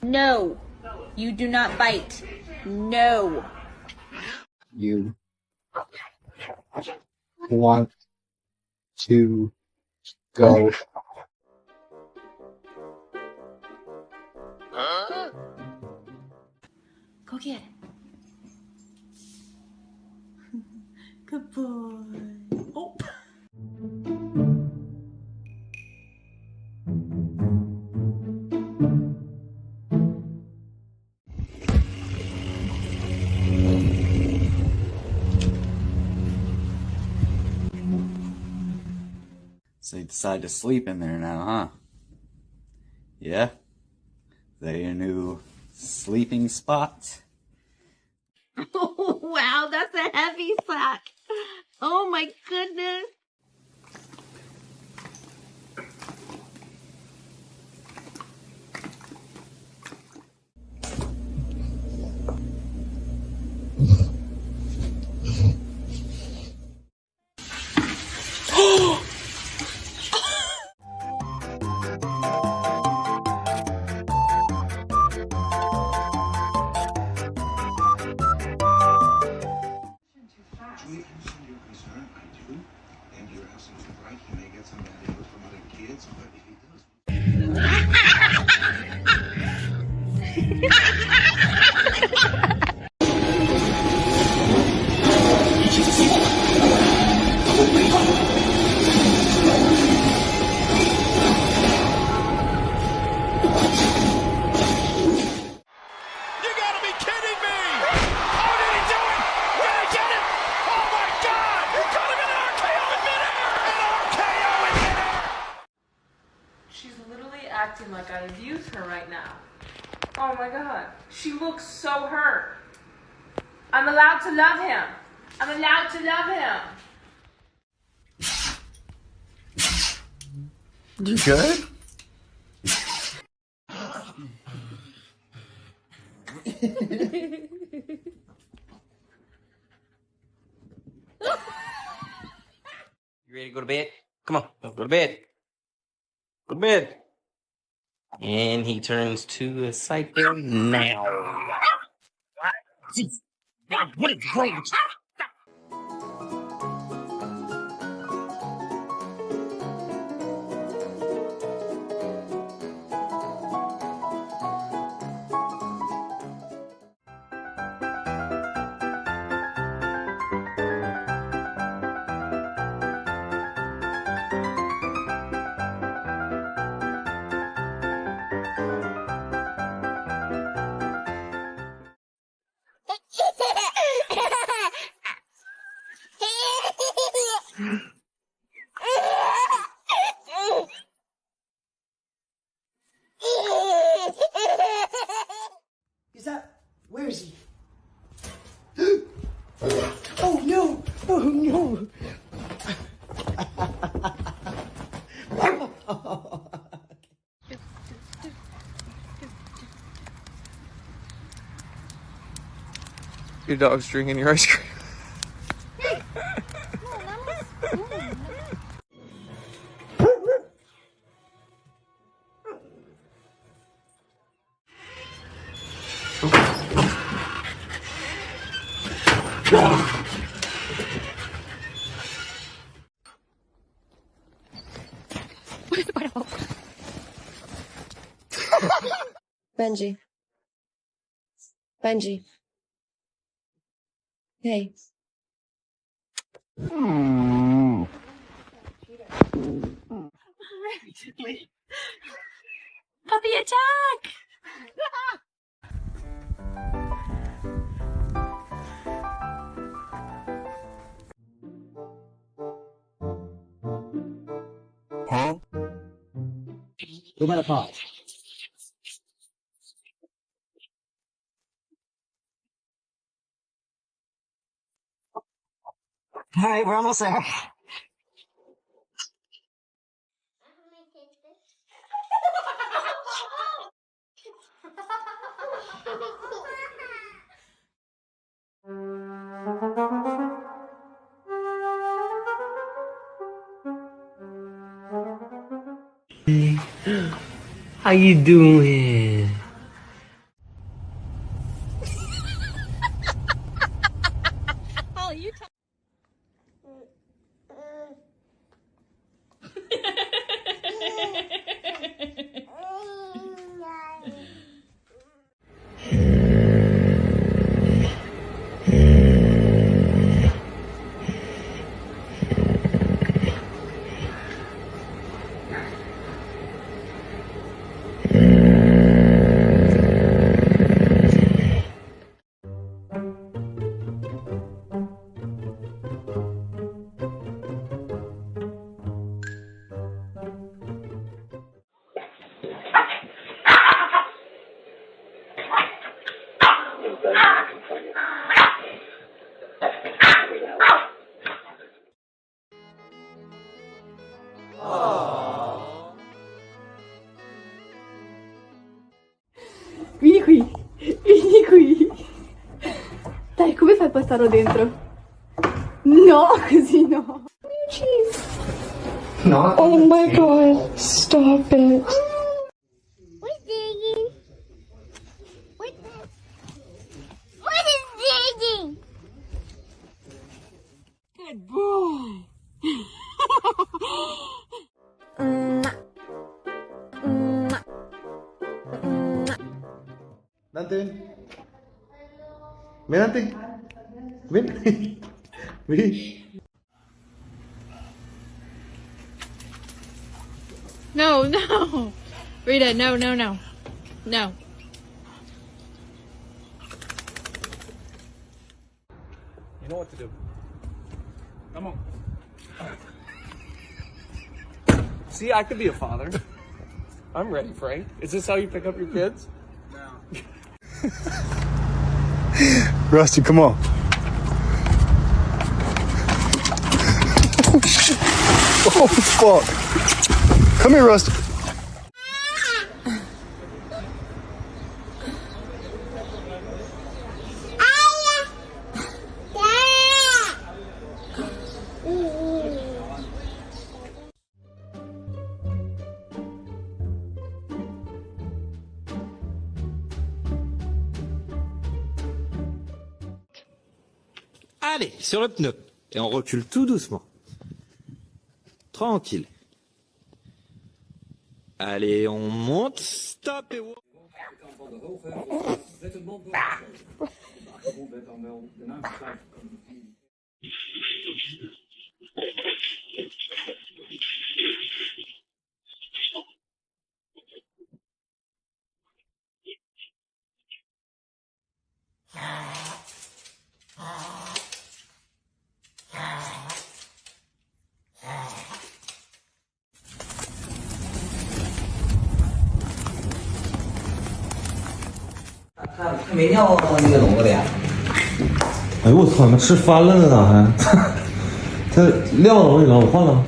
No, you do not bite. No. You want to go. Go get it. Good boy. Oh. So you decide to sleep in there now, huh? Yeah? Is that your new sleeping spot? Oh, wow, that's a heavy sack. Oh my goodness. Acting like I abuse her right now. Oh my god, she looks so hurt. I'm allowed to love him. I'm allowed to love him. You good? You ready to go to bed? Come on, go to bed. Go to bed. And he turns to a psycho now. What is wrong? Is that... Where is he? Oh no! Oh no! Your dog's drinking your ice cream. Hey! No, that was... What is the bottle? Benji. Benji. Hey. Puppy attack! Huh? Go by the pot. All right, we're almost there. How you doing? Vieni qui, vieni qui. Dai, come fai a passarlo dentro? No, così no. No. Oh my god, stop it. What's digging? What is digging? Good boy. Dante, ven. Ven, Dante. Ven. Ven. No, no. Rita, no, no, no. No. You know what to do. Come on. See, I could be a father. I'm ready, Frank. Is this how you pick up your kids? Rusty, come on. Oh, fuck. Come here, Rusty. Allez, sur le pneu. Et on recule tout doucement. Tranquille. Allez, on monte. Stop et...他没尿那个笼子里啊？哎呦我操，那吃翻了呢咋还？他撂笼里了，我换了。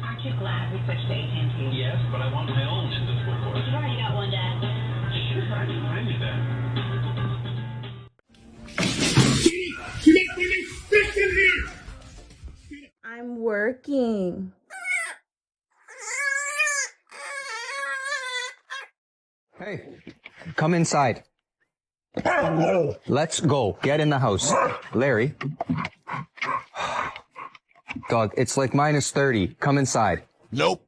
Aren't you glad we switched to AT&T? Yes, but I want my own invisible cord. You've already got one, Dad. Sure, I can find you that. I'm working. Hey, come inside. Let's go. Get in the house. Larry. Dog, it's like minus 30. Come inside. Nope.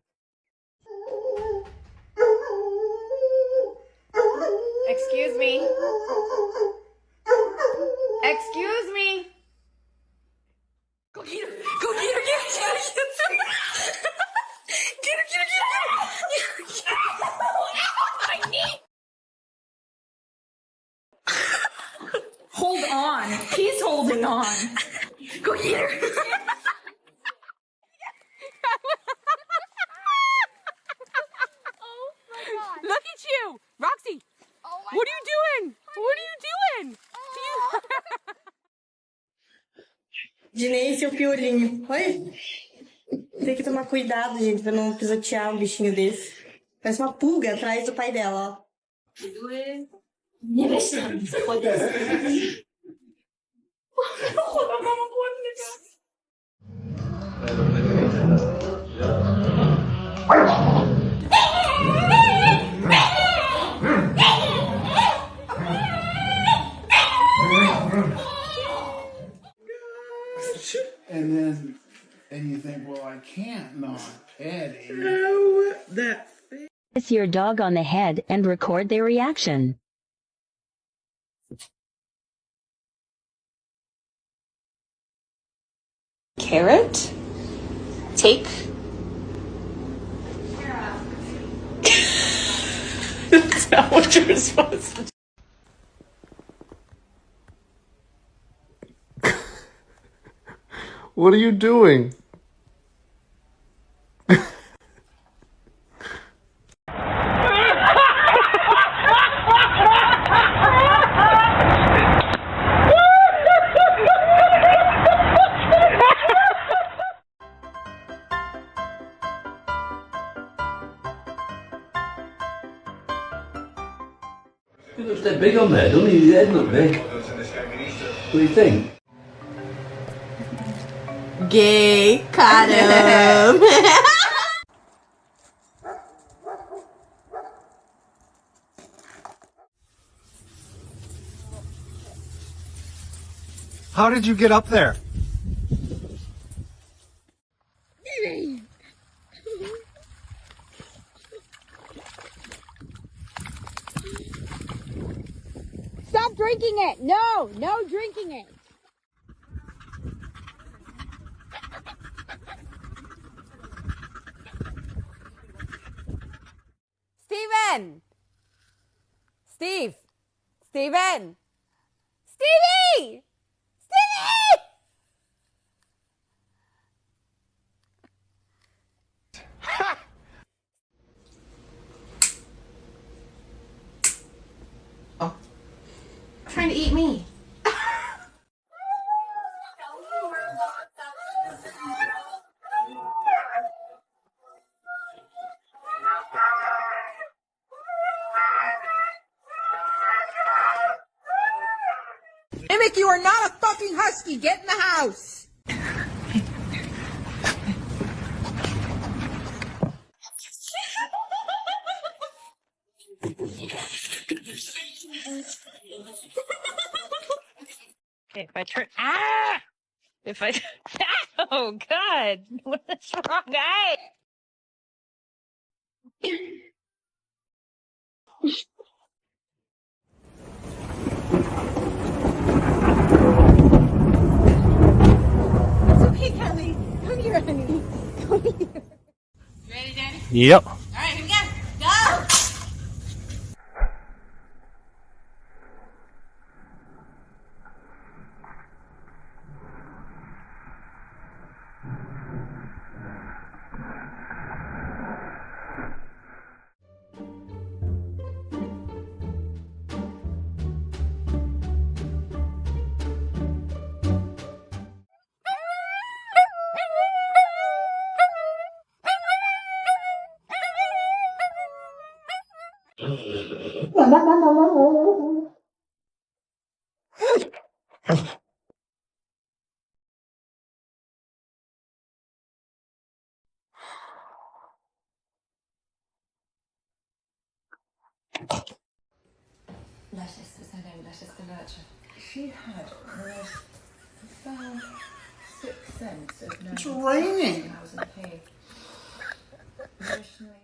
Excuse me. Excuse me. Go get her. Go get her. Get her. Get her. Get her. Get her. My knee. Hold on. He's holding on. Go get her. Look at you, Roxy. What are you doing? What are you doing? Dinei seu piolinho. Oi? Tem que tomar cuidado, gente, pra não pisotear um bichinho desse. Parece uma pulga atrás do pai dela, ó. And you think, well, I can't not pet him. No, that. Kiss your dog on the head and record their reaction. Carrot? Take? That's not what you're supposed to do. What are you doing? He looks that big on there, doesn't he? His head look big. What do you think? Gay. Caught him. How did you get up there? Stop drinking it! No! No drinking it! Steven! Steve! Steven! Stevie! Stevie! Trying to eat me. Mimic, you are not a fucking husky! Get in the house! Okay, if I turn if I oh god, what's wrong, guy? It's okay, Kelly. Come here, honey. Come here. You ready, Daddy? Yep. All right, here we go. Go! She had the most profound sixth sense of knowing It's raining. I was in pain. Emotionally.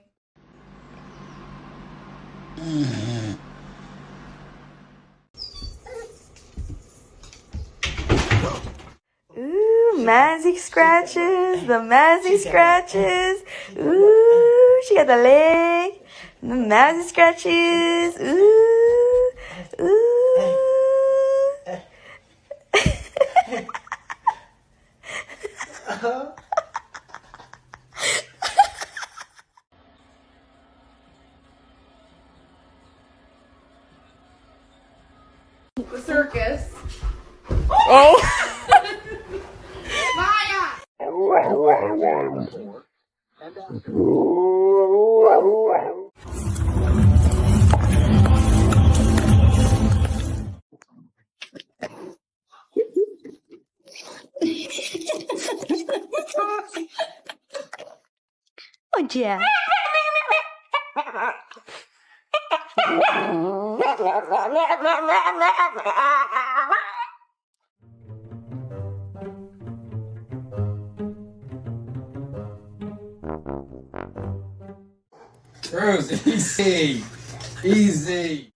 Ooh, magic scratches. The magic scratches. Ooh, she got the leg. The magic scratches. Ooh, ooh. The circus. Oh! Yeah. Bruce, easy. Easy.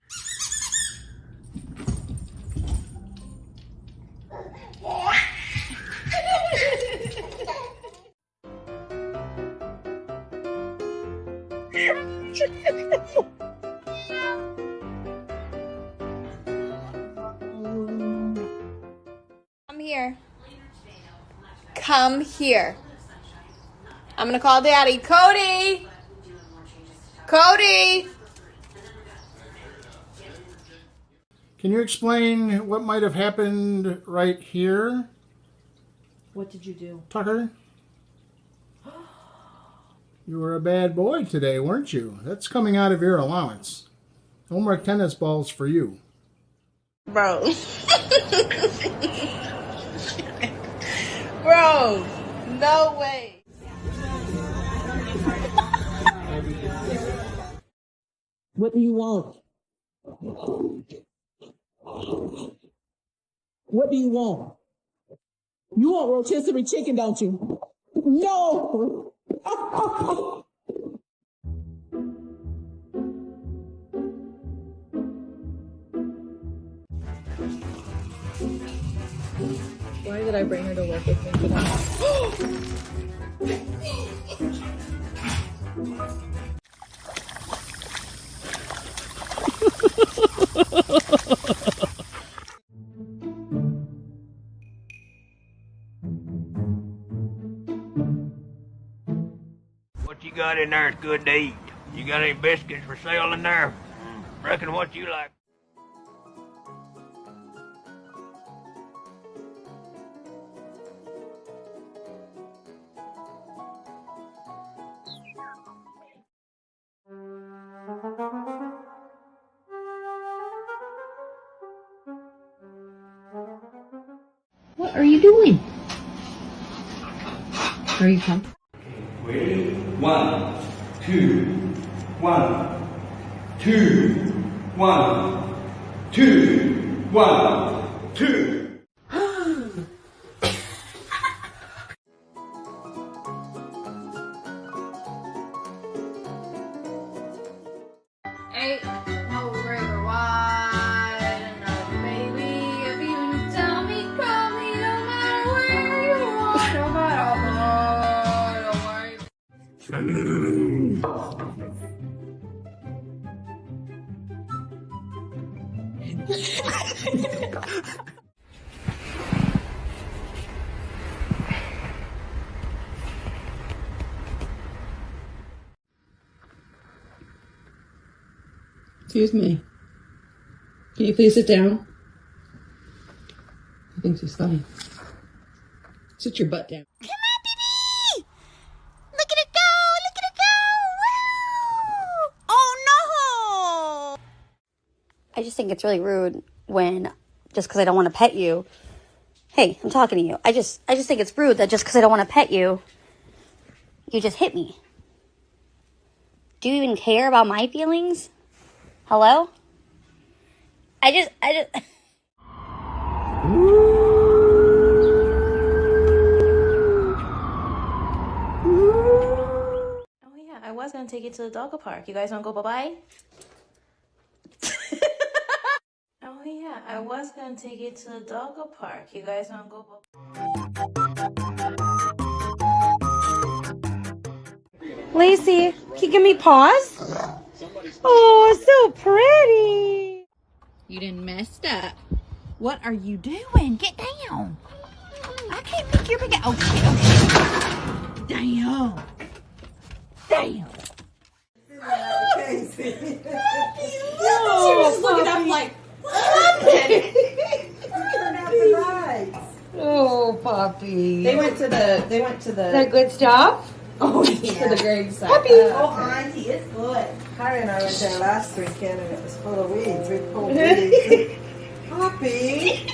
Come here. Come here. I'm gonna call Daddy. Cody! Cody! Can you explain what might have happened right here, What did you do? Tucker? You were a bad boy today, weren't you? That's coming out of your allowance. Homework tennis balls for you. Bro. Bro, no way. What do you want? What do you want? You want rotisserie chicken, don't you? No! Why did I bring her to work with me today? What you got in there is good to eat. You got any biscuits for sale in there? Reckon what you like. What are you doing? Are you comfortable? Wait. 1, 2, 1, 2, 1, 2, 1, 2. Ain't no river wide enough, baby. If you tell me, call me, no matter where you are, no matter what, don't worry. Excuse me. Can you please sit down? I think she's funny. Sit your butt down. Come on, baby! Look at it go! Look at it go! Woo! Oh, no! I just think it's really rude when, just because I don't want to pet you. Hey, I'm talking to you. I just think it's rude that just because I don't want to pet you, you just hit me. Do you even care about my feelings? Hello? I just... Oh yeah, I was gonna take you to the doggo park. You guys wanna go bye-bye? Oh yeah, I was gonna take you to the doggo park. You guys wanna go Lacey, can you give me paws? Oh, so pretty. You done messed up. What are you doing? Get down. I can't pick your big... Okay. Damn. Damn. She was looking up like, what happened? Turned out the lights. Oh, puppy. They went to the that good stuff? Oh, yeah. To the graveside. Puppy. Oh, auntie, it's good. Harry and I went there last weekend and it was full of weeds. We pulled weeds. Puppy.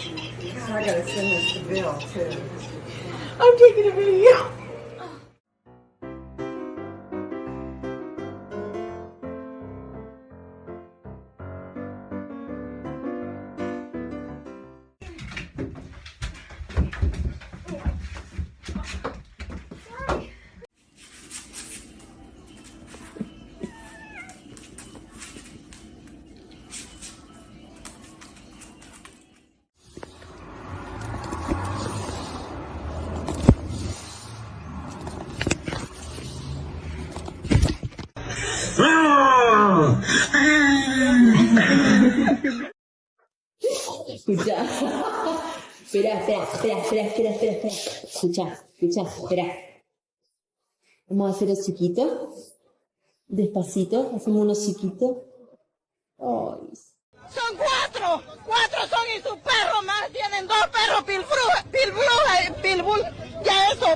God, I gotta send this to Bill too. I'm taking a video. Escucha. Espera. Escucha, espera. Vamos a hacer hociquito. Despacito, hacemos un hociquito. Ay. Son cuatro. Cuatro son y sus perros más. Tienen dos perros pilbull. Ya eso.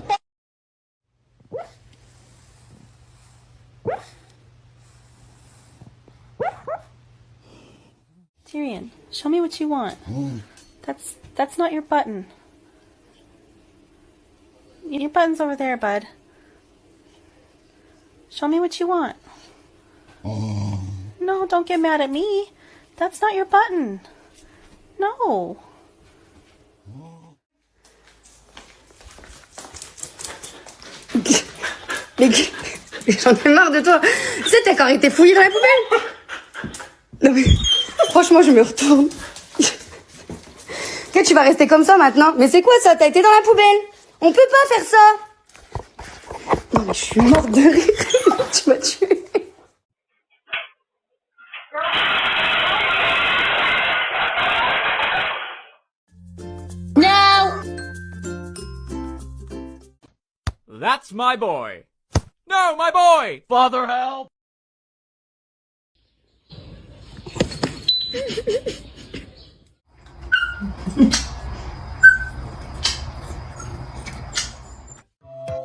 Tyrion, show me what you want. That's not your button. Your button's over there, bud. Show me what you want. No, don't get mad at me. That's not your button. No. Mais j'en ai marre de toi. Tu sais, t'as quand même été fouillé dans la poubelle. Non mais, franchement, je me retourne. Que tu vas rester comme ça maintenant? Mais c'est quoi ça? T'as été dans la poubelle? On peut pas faire ça. Non mais je suis morte de rire. Tu m'as tué. No. That's my boy. No, my boy! Father, help!